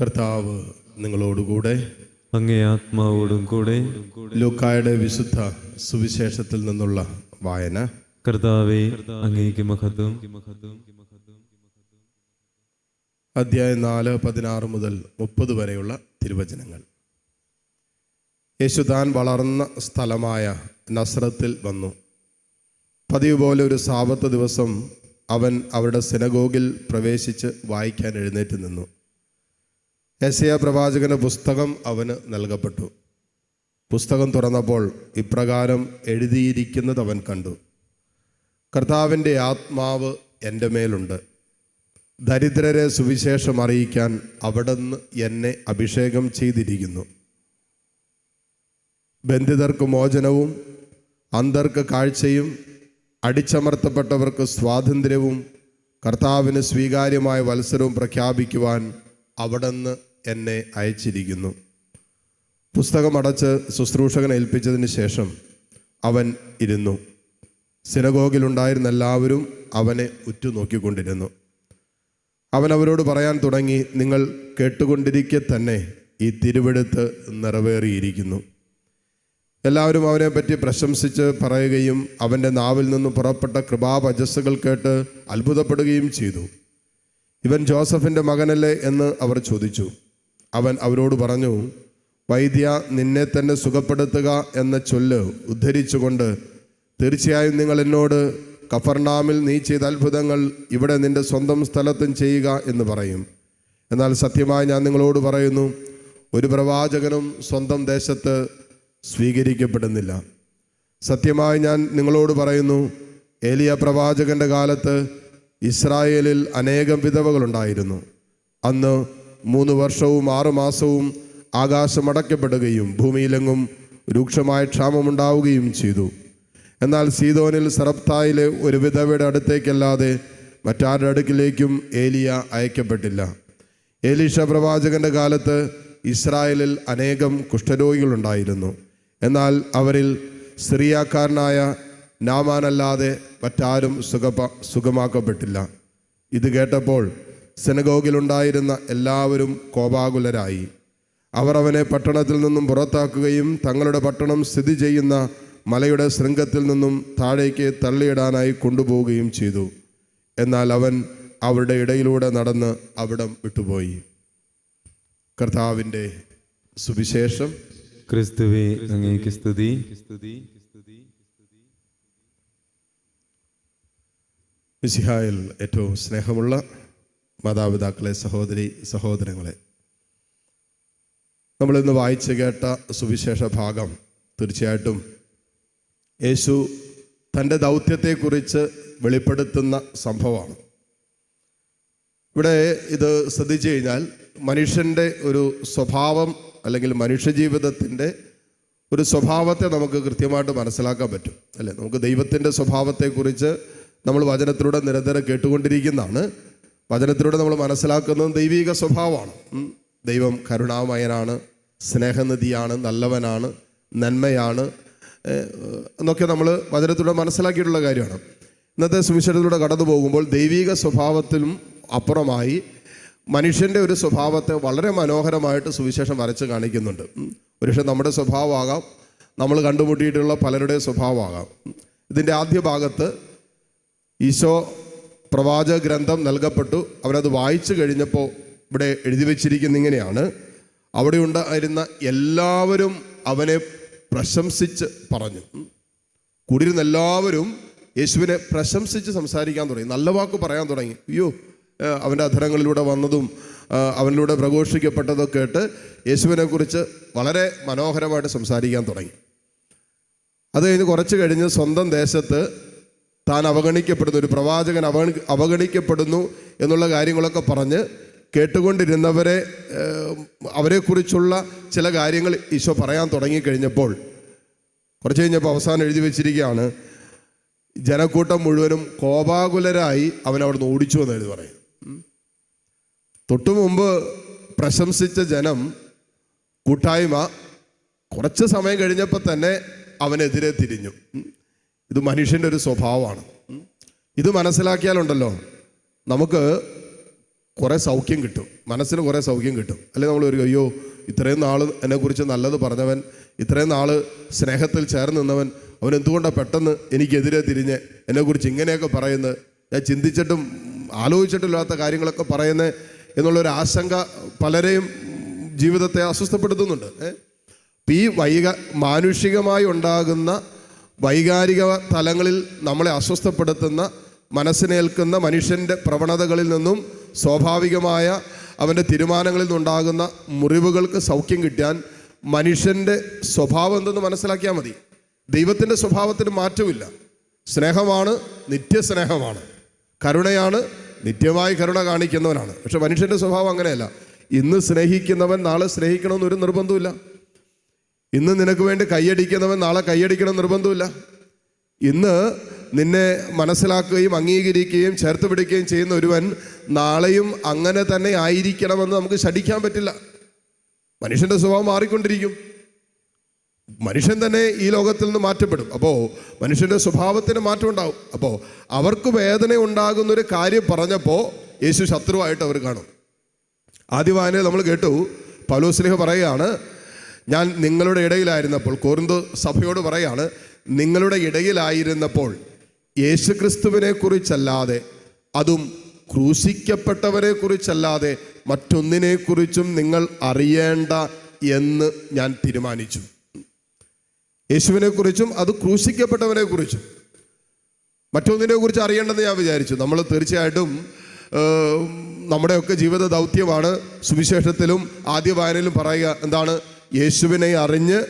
കർത്താവ് നിങ്ങളോടുകൂടെ, അങ്ങേ ആത്മാവോടും കൂടെ. ലൂക്കായുടെ വിശുദ്ധ സുവിശേഷത്തിൽ നിന്നുള്ള വായന. കർത്താവേ, അങ്ങേക്ക് മഹത്വം. അധ്യായം 4:16 മുതൽ 30 വരെയുള്ള തിരുവചനങ്ങൾ. യേശു താൻ വളർന്ന സ്ഥലമായ നസ്രത്തിൽ വന്നു. പതിവ് പോലെ ഒരു സാബത്ത് ദിവസം അവൻ അവരുടെ സിനഗോഗിൽ പ്രവേശിച്ച് വായിക്കാൻ എഴുന്നേറ്റ് നിന്നു. യെശയ്യാ പ്രവാചകന്റെ പുസ്തകം അവന് നൽകപ്പെട്ടു. പുസ്തകം തുറന്നപ്പോൾ ഇപ്രകാരം എഴുതിയിരിക്കുന്നത് അവൻ കണ്ടു: കർത്താവിൻ്റെ ആത്മാവ് എൻ്റെ മേലുണ്ട്. ദരിദ്രരെ സുവിശേഷം അറിയിക്കാൻ അവിടുന്ന് എന്നെ അഭിഷേകം ചെയ്തിരിക്കുന്നു. ബന്ധിതർക്ക് മോചനവും, അന്ധർക്ക് കാഴ്ചയും, അടിച്ചമർത്തപ്പെട്ടവർക്ക് സ്വാതന്ത്ര്യവും, കർത്താവിന് സ്വീകാര്യമായ വത്സരവും പ്രഖ്യാപിക്കുവാൻ അവിടുന്ന് എന്നെ അയച്ചിരിക്കുന്നു. പുസ്തകം അടച്ച് ശുശ്രൂഷകനെ ഏൽപ്പിച്ചതിന് ശേഷം അവൻ ഇരുന്നു. സിനഗോഗിലുണ്ടായിരുന്ന എല്ലാവരും അവനെ ഉറ്റുനോക്കിക്കൊണ്ടിരുന്നു. അവൻ അവരോട് പറയാൻ തുടങ്ങി: നിങ്ങൾ കേട്ടുകൊണ്ടിരിക്കെ തന്നെ ഈ തിരുവെഴുത്ത് നിറവേറിയിരിക്കുന്നു. എല്ലാവരും അവനെപ്പറ്റി പ്രശംസിച്ച് പറയുകയും അവൻ്റെ നാവിൽ നിന്ന് പുറപ്പെട്ട കൃപാവചസ്സുകൾ കേട്ട് അത്ഭുതപ്പെടുകയും ചെയ്തു. ഇവൻ ജോസഫിൻ്റെ മകനല്ലേ എന്ന് അവർ ചോദിച്ചു. അവൻ അവരോട് പറഞ്ഞു: വൈദ്യ, നിന്നെ തന്നെ സുഖപ്പെടുത്തുക എന്ന ചൊല്ല് ഉദ്ധരിച്ചുകൊണ്ട് തീർച്ചയായും നിങ്ങൾ എന്നോട്, കഫർനാമിൽ നീ ചെയ്ത അത്ഭുതങ്ങൾ ഇവിടെ നിന്റെ സ്വന്തം സ്ഥലത്തും ചെയ്യുക എന്ന് പറയും. എന്നാൽ സത്യമായി ഞാൻ നിങ്ങളോട് പറയുന്നു, ഒരു പ്രവാചകനും സ്വന്തം ദേശത്ത് സ്വീകരിക്കപ്പെടുന്നില്ല. സത്യമായി ഞാൻ നിങ്ങളോട് പറയുന്നു, ഏലിയ പ്രവാചകന്റെ കാലത്ത് ഇസ്രായേലിൽ അനേകം വിധവകളുണ്ടായിരുന്നു. അന്ന് 3 വർഷവും 6 മാസവും ആകാശം അടയ്ക്കപ്പെടുകയും ഭൂമിയിലെങ്ങും രൂക്ഷമായ ക്ഷാമമുണ്ടാവുകയും ചെയ്തു. എന്നാൽ സീദോനിൽ സറപ്തായിലെ ഒരു വിധവയുടെ അടുത്തേക്കല്ലാതെ മറ്റാരുടെ അടുക്കിലേക്കും ഏലിയ അയക്കപ്പെട്ടില്ല. ഏലീഷ പ്രവാചകന്റെ കാലത്ത് ഇസ്രായേലിൽ അനേകം കുഷ്ഠരോഗികളുണ്ടായിരുന്നു. എന്നാൽ അവരിൽ സിറിയാക്കാരനായ നാമാനല്ലാതെ മറ്റാരും സുഖമാക്കപ്പെട്ടില്ല. ഇത് കേട്ടപ്പോൾ സിനഗോഗിലുണ്ടായിരുന്ന എല്ലാവരും കോപാകുലരായി. അവർ അവനെ പട്ടണത്തിൽ നിന്നും പുറത്താക്കുകയും തങ്ങളുടെ പട്ടണം സ്ഥിതി ചെയ്യുന്ന മലയുടെ ശൃംഗത്തിൽ നിന്നും താഴേക്ക് തള്ളിയിടാനായി കൊണ്ടുപോവുകയും ചെയ്തു. എന്നാൽ അവൻ അവരുടെ ഇടയിലൂടെ നടന്ന് അവിടം വിട്ടുപോയി. കർത്താവിൻ്റെ സുവിശേഷം. ക്രിസ്തുവേ, അങ്ങേക്ക് സ്തുതി. മിശിഹായിൽ ഏറ്റവും സ്നേഹമുള്ള മാതാപിതാക്കളെ, സഹോദരി സഹോദരങ്ങളെ, നമ്മളിന്ന് വായിച്ചു കേട്ട സുവിശേഷ ഭാഗം തീർച്ചയായിട്ടും യേശു തൻ്റെ ദൗത്യത്തെക്കുറിച്ച് വെളിപ്പെടുത്തുന്ന സംഭവമാണ്. ഇവിടെ ഇത് ശ്രദ്ധിച്ചു കഴിഞ്ഞാൽ മനുഷ്യൻ്റെ ഒരു സ്വഭാവം അല്ലെങ്കിൽ മനുഷ്യജീവിതത്തിൻ്റെ ഒരു സ്വഭാവത്തെ നമുക്ക് കൃത്യമായിട്ട് മനസ്സിലാക്കാൻ പറ്റും, അല്ലേ? നമുക്ക് ദൈവത്തിൻ്റെ സ്വഭാവത്തെക്കുറിച്ച് നമ്മൾ വചനത്തിലൂടെ നിരന്തരം കേട്ടുകൊണ്ടിരിക്കുന്നതാണ്. വചനത്തിലൂടെ നമ്മൾ മനസ്സിലാക്കുന്നത് ദൈവിക സ്വഭാവമാണ്. ദൈവം കരുണാമയനാണ്, സ്നേഹനിധിയാണ്, നല്ലവനാണ്, നന്മയാണ് എന്നൊക്കെ നമ്മൾ വചനത്തിലൂടെ മനസ്സിലാക്കിയിട്ടുള്ള കാര്യമാണ്. ഇന്നത്തെ സുവിശേഷത്തിലൂടെ കടന്നു പോകുമ്പോൾ ദൈവിക സ്വഭാവത്തിലും അപ്പുറമായി മനുഷ്യൻ്റെ ഒരു സ്വഭാവത്തെ വളരെ മനോഹരമായിട്ട് സുവിശേഷം വരച്ച് കാണിക്കുന്നുണ്ട്. ഒരുപക്ഷെ നമ്മുടെ സ്വഭാവമാകാം, നമ്മൾ കണ്ടുമുട്ടിയിട്ടുള്ള പലരുടെ സ്വഭാവമാകാം. ഇതിൻ്റെ ആദ്യ ഭാഗത്ത് ഈശോ പ്രവാചക ഗ്രന്ഥം നൽകപ്പെട്ടു. അവനത് വായിച്ചു കഴിഞ്ഞപ്പോൾ ഇവിടെ എഴുതി വച്ചിരിക്കുന്ന ഇങ്ങനെയാണ്: അവിടെ ഉണ്ടായിരുന്ന എല്ലാവരും അവനെ പ്രശംസിച്ച് പറഞ്ഞു. കൂടിയിരുന്ന എല്ലാവരും യേശുവിനെ പ്രശംസിച്ച് സംസാരിക്കാൻ തുടങ്ങി, നല്ല വാക്ക് പറയാൻ തുടങ്ങി. അയ്യോ, അവൻ്റെ അധരങ്ങളിലൂടെ വന്നതും അവനിലൂടെ പ്രഘോഷിക്കപ്പെട്ടതൊക്കെ കേട്ട് യേശുവിനെ കുറിച്ച് വളരെ മനോഹരമായിട്ട് സംസാരിക്കാൻ തുടങ്ങി. അത് കഴിഞ്ഞ് കുറച്ച് കഴിഞ്ഞ് സ്വന്തം ദേശത്ത് താൻ അവഗണിക്കപ്പെടുന്നു, ഒരു പ്രവാചകൻ അവഗണിക്കപ്പെടുന്നു എന്നുള്ള കാര്യങ്ങളൊക്കെ പറഞ്ഞ് കേട്ടുകൊണ്ടിരുന്നവരെ അവരെക്കുറിച്ചുള്ള ചില കാര്യങ്ങൾ ഈശോ പറയാൻ തുടങ്ങിക്കഴിഞ്ഞപ്പോൾ കുറച്ച് കഴിഞ്ഞപ്പോൾ അവസാനം എഴുതി വച്ചിരിക്കുകയാണ്: ജനക്കൂട്ടം മുഴുവനും കോപാകുലരായി അവൻ അവിടുന്ന് ഓടിച്ചു എന്ന് എഴുതി പറയും. തൊട്ടു മുമ്പ് പ്രശംസിച്ച ജനം, കൂട്ടായ്മ കുറച്ച് സമയം കഴിഞ്ഞപ്പോൾ തന്നെ അവനെതിരെ തിരിഞ്ഞു. ഇത് മനുഷ്യൻ്റെ ഒരു സ്വഭാവമാണ്. ഇത് മനസ്സിലാക്കിയാലുണ്ടല്ലോ നമുക്ക് കുറേ സൗഖ്യം കിട്ടും, മനസ്സിന് കുറേ സൗഖ്യം കിട്ടും. അല്ലെങ്കിൽ നമ്മൾ ഒരു അയ്യോ ഇത്രയും നാൾ എന്നെക്കുറിച്ച് നല്ലത് പറഞ്ഞവൻ, ഇത്രയും നാൾ സ്നേഹത്തിൽ ചേർന്ന് നിന്നവൻ, അവൻ എന്തുകൊണ്ടാണ് പെട്ടെന്ന് എനിക്കെതിരെ തിരിഞ്ഞ് എന്നെക്കുറിച്ച് ഇങ്ങനെയൊക്കെ പറയുന്നത്, ഞാൻ ചിന്തിച്ചിട്ടും ആലോചിച്ചിട്ടില്ലാത്ത കാര്യങ്ങളൊക്കെ പറയുന്നത് എന്നുള്ളൊരു ആശങ്ക പലരെയും ജീവിതത്തെ അസ്വസ്ഥപ്പെടുത്തുന്നുണ്ട്. ഈ മാനുഷികമായി ഉണ്ടാകുന്ന വൈകാരിക തലങ്ങളിൽ നമ്മളെ അസ്വസ്ഥപ്പെടുത്തുന്ന, മനസ്സിനേൽക്കുന്ന മനുഷ്യൻ്റെ പ്രവണതകളിൽ നിന്നും സ്വാഭാവികമായ അവൻ്റെ തീരുമാനങ്ങളിൽ നിന്നുണ്ടാകുന്ന മുറിവുകൾക്ക് സൗഖ്യം കിട്ടാൻ മനുഷ്യൻ്റെ സ്വഭാവം എന്തെന്ന് മനസ്സിലാക്കിയാൽ മതി. ദൈവത്തിൻ്റെ സ്വഭാവത്തിന് മാറ്റമില്ല. സ്നേഹമാണ്, നിത്യസ്നേഹമാണ്. കരുണയാണ്, നിത്യമായി കരുണ കാണിക്കുന്നവനാണ്. പക്ഷെ മനുഷ്യൻ്റെ സ്വഭാവം അങ്ങനെയല്ല. ഇന്ന് സ്നേഹിക്കുന്നവൻ നാളെ സ്നേഹിക്കണമെന്നൊരു നിർബന്ധമില്ല. ഇന്ന് നിനക്ക് വേണ്ടി കൈയടിക്കുന്നവൻ നാളെ കൈയടിക്കണം നിർബന്ധമില്ല. ഇന്ന് നിന്നെ മനസ്സിലാക്കുകയും അംഗീകരിക്കുകയും ചേർത്ത് പിടിക്കുകയും ചെയ്യുന്ന ഒരുവൻ നാളെയും അങ്ങനെ തന്നെ ആയിരിക്കണമെന്ന് നമുക്ക് ശഠിക്കാൻ പറ്റില്ല. മനുഷ്യൻ്റെ സ്വഭാവം മാറിക്കൊണ്ടിരിക്കും. മനുഷ്യൻ തന്നെ ഈ ലോകത്തിൽ നിന്ന് മാറ്റപ്പെടും. അപ്പോൾ മനുഷ്യൻ്റെ സ്വഭാവത്തിന് മാറ്റം ഉണ്ടാവും. അപ്പോൾ അവർക്ക് വേദന ഉണ്ടാകുന്നൊരു കാര്യം പറഞ്ഞപ്പോൾ യേശു ശത്രുവായിട്ട് അവർ കാണും. ആദ്യവായനയിൽ നമ്മൾ കേട്ടു, പൗലോസ്ലീഹ പറയുകയാണ്, ഞാൻ നിങ്ങളുടെ ഇടയിലായിരുന്നപ്പോൾ, കൊരിന്ത് സഭയോട് പറയാണ്, നിങ്ങളുടെ ഇടയിലായിരുന്നപ്പോൾ യേശുക്രിസ്തുവിനെ കുറിച്ചല്ലാതെ, അതും ക്രൂശിക്കപ്പെട്ടവരെ കുറിച്ചല്ലാതെ മറ്റൊന്നിനെക്കുറിച്ചും നിങ്ങൾ അറിയേണ്ട എന്ന് ഞാൻ തീരുമാനിച്ചു. യേശുവിനെക്കുറിച്ചും അത് ക്രൂശിക്കപ്പെട്ടവനെ കുറിച്ചും മറ്റൊന്നിനെ കുറിച്ച് അറിയേണ്ടെന്ന് ഞാൻ വിചാരിച്ചു. നമ്മൾ തീർച്ചയായിട്ടും നമ്മുടെയൊക്കെ ജീവിത ദൗത്യമാണ് സുവിശേഷത്തിലും ആദ്യ വായനയിലും പറയുക എന്താണ്? യേശുവിനെ അറിഞ്ഞ്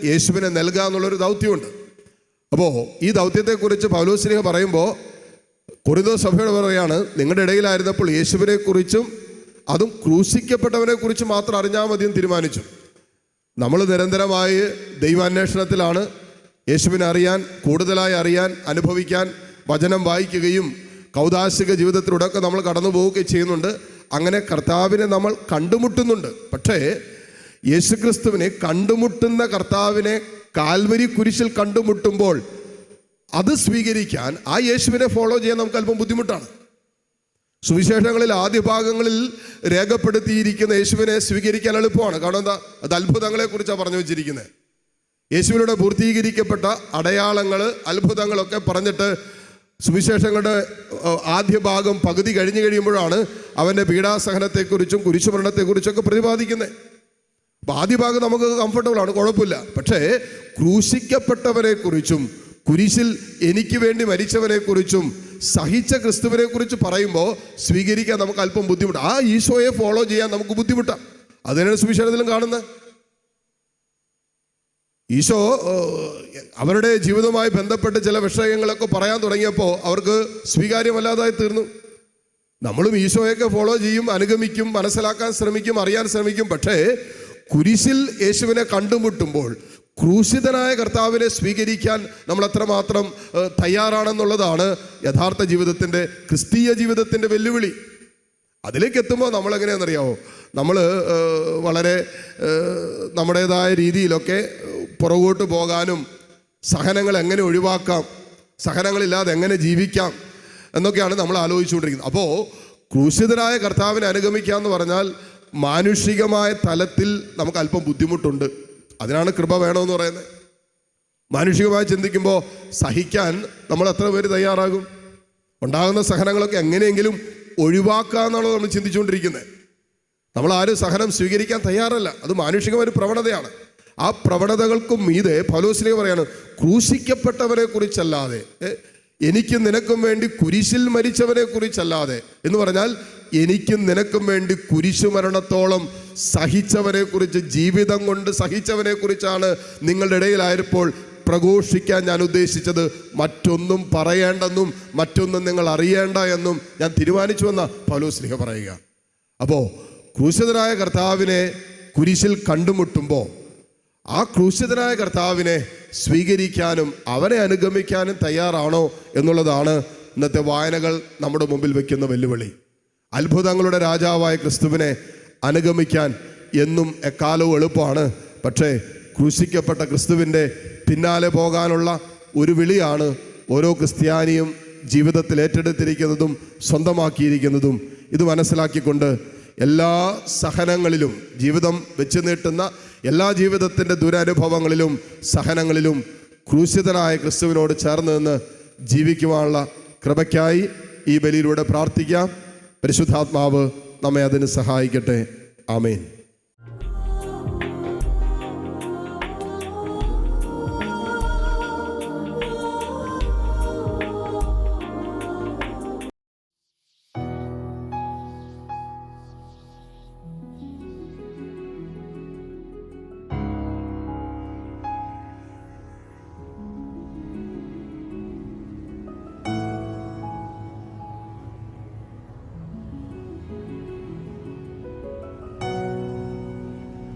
യേശുവിനെ നൽകുക എന്നുള്ളൊരു ദൗത്യമുണ്ട്. അപ്പോൾ ഈ ദൗത്യത്തെക്കുറിച്ച് പൗലോസ്ലീഹ പറയുമ്പോൾ കൊരിന്ത് സഭയോട് പറയുകയാണ്, നിങ്ങളുടെ ഇടയിലായിരുന്നപ്പോൾ യേശുവിനെ കുറിച്ചും അതും ക്രൂശിക്കപ്പെട്ടവനെ കുറിച്ച് മാത്രം അറിഞ്ഞാൽ മതിയെന്ന് തീരുമാനിച്ചു. നമ്മൾ നിരന്തരമായി ദൈവാന്വേഷണത്തിലാണ്. യേശുവിനെ അറിയാൻ, കൂടുതലായി അറിയാൻ, അനുഭവിക്കാൻ വചനം വായിക്കുകയും കൗദാശിക ജീവിതത്തിലൂടെയൊക്കെ നമ്മൾ കടന്നു പോവുകയും ചെയ്യുന്നുണ്ട്. അങ്ങനെ കർത്താവിനെ നമ്മൾ കണ്ടുമുട്ടുന്നുണ്ട്. പക്ഷേ യേശുക്രിസ്തുവിനെ കണ്ടുമുട്ടുന്ന കർത്താവിനെ കാൽവരി കുരിശിൽ കണ്ടുമുട്ടുമ്പോൾ അത് സ്വീകരിക്കാൻ, ആ യേശുവിനെ ഫോളോ ചെയ്യാൻ നമുക്ക് അല്പം ബുദ്ധിമുട്ടാണ്. സുവിശേഷങ്ങളിൽ ആദ്യ ഭാഗങ്ങളിൽ രേഖപ്പെടുത്തിയിരിക്കുന്ന യേശുവിനെ സ്വീകരിക്കാൻ എളുപ്പമാണ്. കാരണം എന്താ? അത് അത്ഭുതങ്ങളെക്കുറിച്ചാണ് പറഞ്ഞു വെച്ചിരിക്കുന്നത്. യേശുവിലൂടെ പൂർത്തീകരിക്കപ്പെട്ട അടയാളങ്ങൾ, അത്ഭുതങ്ങളൊക്കെ പറഞ്ഞിട്ട് സുവിശേഷങ്ങളുടെ ആദ്യ ഭാഗം പകുതി കഴിഞ്ഞു കഴിയുമ്പോഴാണ് അവൻ്റെ പീഡാസഹനത്തെക്കുറിച്ചും കുരിശുമരണത്തെക്കുറിച്ചൊക്കെ പ്രതിപാദിക്കുന്നത്. അപ്പം ആദ്യ ഭാഗം നമുക്ക് കംഫർട്ടബിളാണ്, കുഴപ്പമില്ല. പക്ഷേ ക്രൂശിക്കപ്പെട്ടവരെ കുറിച്ചും കുരിശിൽ എനിക്ക് വേണ്ടി മരിച്ചവനെ കുറിച്ചും സഹിച്ച ക്രിസ്തുവിനെ കുറിച്ച് പറയുമ്പോൾ സ്വീകരിക്കാൻ നമുക്ക് അല്പം ബുദ്ധിമുട്ട്. ആ ഈശോയെ ഫോളോ ചെയ്യാൻ നമുക്ക് ബുദ്ധിമുട്ടാണ്. അതിനാണ് സുവിശേഷത്തിലും കാണുന്നത്. ഈശോ അവരുടെ ജീവിതവുമായി ബന്ധപ്പെട്ട് ചില വിഷയങ്ങളൊക്കെ പറയാൻ തുടങ്ങിയപ്പോൾ അവർക്ക് സ്വീകാര്യമല്ലാതായി തീർന്നു. നമ്മളും ഈശോയൊക്കെ ഫോളോ ചെയ്യും, അനുഗമിക്കും, മനസ്സിലാക്കാൻ ശ്രമിക്കും, അറിയാൻ ശ്രമിക്കും. പക്ഷേ കുരിശിൽ യേശുവിനെ കണ്ടുമുട്ടുമ്പോൾ ക്രൂശിതനായ കർത്താവിനെ സ്വീകരിക്കാൻ നമ്മൾ എത്രമാത്രം തയ്യാറാണെന്നുള്ളതാണ് യഥാർത്ഥ ജീവിതത്തിൻ്റെ, ക്രിസ്തീയ ജീവിതത്തിൻ്റെ വെല്ലുവിളി. അതിലേക്ക് എത്തുമ്പോൾ നമ്മളെങ്ങനെയാണെന്നറിയാമോ? നമ്മൾ വളരെ നമ്മുടേതായ രീതിയിലൊക്കെ പുറകോട്ട് പോകാനും സഹനങ്ങൾ എങ്ങനെ ഒഴിവാക്കാം, സഹനങ്ങളില്ലാതെ എങ്ങനെ ജീവിക്കാം എന്നൊക്കെയാണ് നമ്മൾ ആലോചിച്ചുകൊണ്ടിരിക്കുന്നത്. അപ്പോൾ ക്രൂശിതനായ കർത്താവിനെ അനുഗമിക്കുക എന്ന് പറഞ്ഞാൽ മാനുഷികമായ തലത്തിൽ നമുക്ക് അല്പം ബുദ്ധിമുട്ടുണ്ട്. അതിനാണ് കൃപ വേണമെന്ന് പറയുന്നത്. മാനുഷികമായി ചിന്തിക്കുമ്പോൾ സഹിക്കാൻ നമ്മൾ എത്ര പേര് തയ്യാറാകും? ഉണ്ടാകുന്ന സഹനങ്ങളൊക്കെ എങ്ങനെയെങ്കിലും ഒഴിവാക്കാമെന്നാണോ നമ്മൾ ചിന്തിച്ചുകൊണ്ടിരിക്കുന്നത്. നമ്മളാരും സഹനം സ്വീകരിക്കാൻ തയ്യാറല്ല. അത് മാനുഷികമായ പ്രവണതയാണ്. ആ പ്രവണതകൾക്കും മീതെ പൗലോസ്ലീഹ പറയാണ്, ക്രൂശിക്കപ്പെട്ടവരെ കുറിച്ചല്ലാതെ, എനിക്കും നിനക്കും വേണ്ടി കുരിശിൽ മരിച്ചവരെ കുറിച്ചല്ലാതെ എന്ന് പറഞ്ഞാൽ എനിക്കും നിനക്കും വേണ്ടി കുരിശുമരണത്തോളം സഹിച്ചവനെ കുറിച്ച്, ജീവിതം കൊണ്ട് സഹിച്ചവനെ കുറിച്ചാണ് നിങ്ങളുടെ ഇടയിലായപ്പോൾ പ്രഘോഷിക്കാൻ ഞാൻ ഉദ്ദേശിച്ചത്. മറ്റൊന്നും പറയേണ്ടെന്നും മറ്റൊന്നും നിങ്ങൾ അറിയേണ്ട എന്നും ഞാൻ തീരുമാനിച്ചുവെന്ന പൗലോസ്ലീഹ പറയുക. അപ്പോൾ ക്രൂശിതനായ കർത്താവിനെ കുരിശിൽ കണ്ടുമുട്ടുമ്പോൾ ആ ക്രൂശിതനായ കർത്താവിനെ സ്വീകരിക്കാനും അവനെ അനുഗമിക്കാനും തയ്യാറാണോ എന്നുള്ളതാണ് ഇന്നത്തെ വായനകൾ നമ്മുടെ മുമ്പിൽ വയ്ക്കുന്ന വെല്ലുവിളി. അത്ഭുതങ്ങളുടെ രാജാവായ ക്രിസ്തുവിനെ അനുഗമിക്കാൻ എന്നും എക്കാലവും എളുപ്പമാണ്. പക്ഷേ ക്രൂശിക്കപ്പെട്ട ക്രിസ്തുവിൻ്റെ പിന്നാലെ പോകാനുള്ള ഒരു വിളിയാണ് ഓരോ ക്രിസ്ത്യാനിയും ജീവിതത്തിൽ ഏറ്റെടുത്തിരിക്കുന്നതും സ്വന്തമാക്കിയിരിക്കുന്നതും. ഇത് മനസ്സിലാക്കിക്കൊണ്ട് എല്ലാ സഹനങ്ങളിലും, ജീവിതം വെച്ച് നീട്ടുന്ന എല്ലാ ജീവിതത്തിൻ്റെ ദുരനുഭവങ്ങളിലും സഹനങ്ങളിലും ക്രൂശിതനായ ക്രിസ്തുവിനോട് ചേർന്ന് നിന്ന് ജീവിക്കുവാനുള്ള കൃപയ്ക്കായി ഈ ബലിയിലൂടെ പ്രാർത്ഥിക്കാം. പരിശുദ്ധാത്മാവ് നമ്മെ അതിന് സഹായിക്കട്ടെ. ആമേൻ.